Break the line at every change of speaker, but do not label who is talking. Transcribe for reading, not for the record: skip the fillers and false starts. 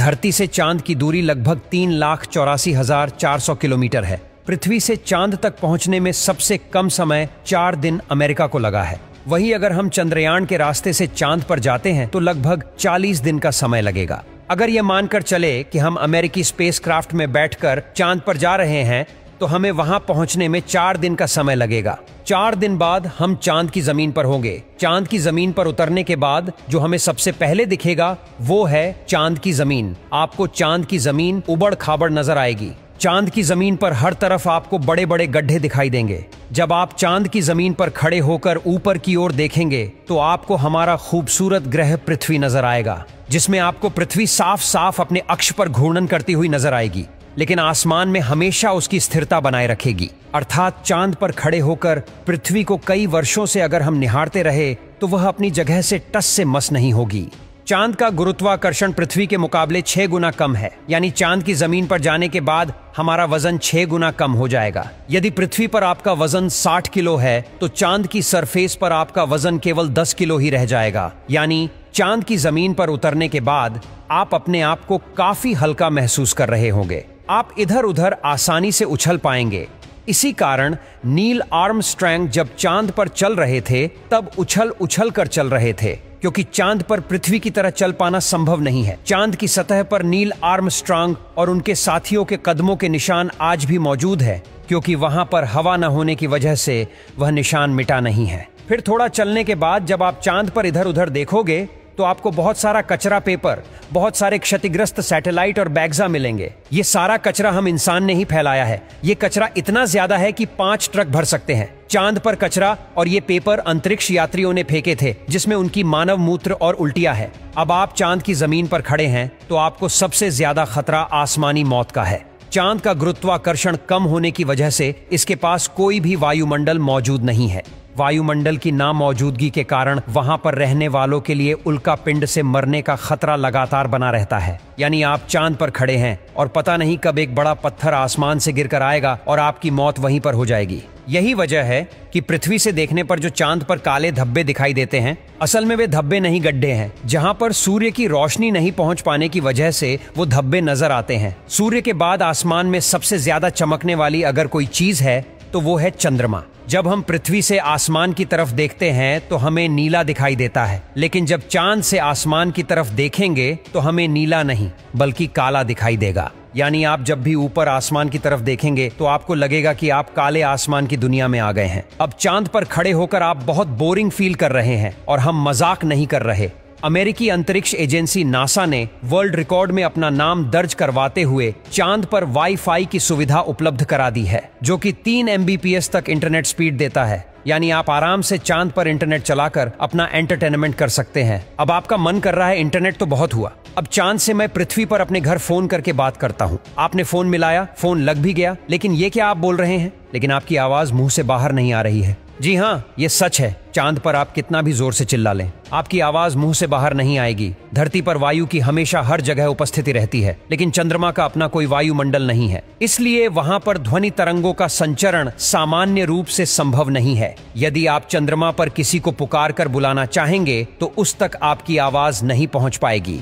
धरती से चांद की दूरी लगभग 3,84,400 किलोमीटर है। पृथ्वी से चांद तक पहुंचने में सबसे कम समय 4 दिन अमेरिका को लगा है। वहीं अगर हम चंद्रयान के रास्ते से चांद पर जाते हैं तो लगभग 40 दिन का समय लगेगा। अगर ये मानकर चले कि हम अमेरिकी स्पेसक्राफ्ट में बैठकर चांद पर जा रहे हैं तो हमें वहां पहुंचने में 4 दिन का समय लगेगा। 4 दिन बाद हम चांद की जमीन पर होंगे। चांद की जमीन पर उतरने के बाद जो हमें सबसे पहले दिखेगा वो है चांद की जमीन। आपको चांद की जमीन उबड़ खाबड़ नजर आएगी। चांद की जमीन पर हर तरफ आपको बड़े बड़े गड्ढे दिखाई देंगे। जब आप चांद की जमीन पर खड़े होकर ऊपर की ओर देखेंगे तो आपको हमारा खूबसूरत ग्रह पृथ्वी नजर आएगा, जिसमें आपको पृथ्वी साफ साफ अपने अक्ष पर घूर्णन करती हुई नजर आएगी, लेकिन आसमान में हमेशा उसकी स्थिरता बनाए रखेगी। अर्थात चांद पर खड़े होकर पृथ्वी को कई वर्षों से अगर हम निहारते रहे तो वह अपनी जगह से टस से मस नहीं होगी। चांद का गुरुत्वाकर्षण पृथ्वी के मुकाबले 6 गुना कम है, यानी चांद की जमीन पर जाने के बाद हमारा वजन 6 गुना कम हो जाएगा। यदि पृथ्वी पर आपका वजन 60 किलो है तो चांद की सरफेस पर आपका वजन केवल 10 किलो ही रह जाएगा। यानी चांद की जमीन पर उतरने के बाद आप अपने आप को काफी हल्का महसूस कर रहे होंगे। आप इधर उधर आसानी से उछल पाएंगे। इसी कारण नील आर्मस्ट्रांग जब चांद पर चल रहे थे तब उछल उछल कर चल रहे थे, क्योंकि चांद पर पृथ्वी की तरह चल पाना संभव नहीं है। चांद की सतह पर नील आर्मस्ट्रांग और उनके साथियों के कदमों के निशान आज भी मौजूद है, क्योंकि वहां पर हवा न होने की वजह से वह निशान मिटा नहीं है। फिर थोड़ा चलने के बाद जब आप चांद पर इधर उधर देखोगे तो आपको बहुत सारा कचरा पेपर, बहुत सारे क्षतिग्रस्त सैटेलाइट और बैग्जा मिलेंगे। ये सारा कचरा हम इंसान ने ही फैलाया है। ये कचरा इतना ज्यादा है कि 5 ट्रक भर सकते हैं। चांद पर कचरा और ये पेपर अंतरिक्ष यात्रियों ने फेंके थे, जिसमें उनकी मानव मूत्र और उल्टियां है। अब आप चांद की जमीन पर खड़े हैं तो आपको सबसे ज्यादा खतरा आसमानी मौत का है। चांद का गुरुत्वाकर्षण कम होने की वजह से इसके पास कोई भी वायुमंडल मौजूद नहीं है। वायुमंडल की नामौजूदगी के कारण वहां पर रहने वालों के लिए उल्का पिंड से मरने का खतरा लगातार बना रहता है। यानी आप चांद पर खड़े हैं और पता नहीं कब एक बड़ा पत्थर आसमान से गिरकर आएगा और आपकी मौत वहीं पर हो जाएगी। यही वजह है कि पृथ्वी से देखने पर जो चांद पर काले धब्बे दिखाई देते हैं, असल में वे धब्बे नहीं, गड्ढे हैं, जहां पर सूर्य की रोशनी नहीं पहुंच पाने की वजह से वो धब्बे नजर आते हैं। सूर्य के बाद आसमान में सबसे ज्यादा चमकने वाली अगर कोई चीज है तो वो है चंद्रमा। जब हम पृथ्वी से आसमान की तरफ देखते हैं तो हमें नीला दिखाई देता है, लेकिन जब चांद से आसमान की तरफ देखेंगे तो हमें नीला नहीं बल्कि काला दिखाई देगा। यानी आप जब भी ऊपर आसमान की तरफ देखेंगे तो आपको लगेगा कि आप काले आसमान की दुनिया में आ गए हैं। अब चांद पर खड़े होकर आप बहुत बोरिंग फील कर रहे हैं और हम मजाक नहीं कर रहे। अमेरिकी अंतरिक्ष एजेंसी नासा ने वर्ल्ड रिकॉर्ड में अपना नाम दर्ज करवाते हुए चांद पर वाईफाई की सुविधा उपलब्ध करा दी है, जो कि 3 MBPS तक इंटरनेट स्पीड देता है। यानी आप आराम से चांद पर इंटरनेट चलाकर अपना एंटरटेनमेंट कर सकते हैं। अब आपका मन कर रहा है इंटरनेट तो बहुत हुआ, अब चांद से मैं पृथ्वी पर अपने घर फोन करके बात करता हूँ। आपने फोन मिलाया, फोन लग भी गया, लेकिन ये क्या आप बोल रहे हैं? लेकिन आपकी आवाज मुंह से बाहर नहीं आ रही है। जी हाँ, ये सच है। चांद पर आप कितना भी जोर से चिल्ला लें, आपकी आवाज मुंह से बाहर नहीं आएगी। धरती पर वायु की हमेशा हर जगह उपस्थिति रहती है, लेकिन चंद्रमा का अपना कोई वायुमंडल नहीं है, इसलिए वहां पर ध्वनि तरंगों का संचरण सामान्य रूप से संभव नहीं है। यदि आप चंद्रमा पर किसी को पुकार कर बुलाना चाहेंगे तो उस तक आपकी आवाज नहीं पहुंच पाएगी।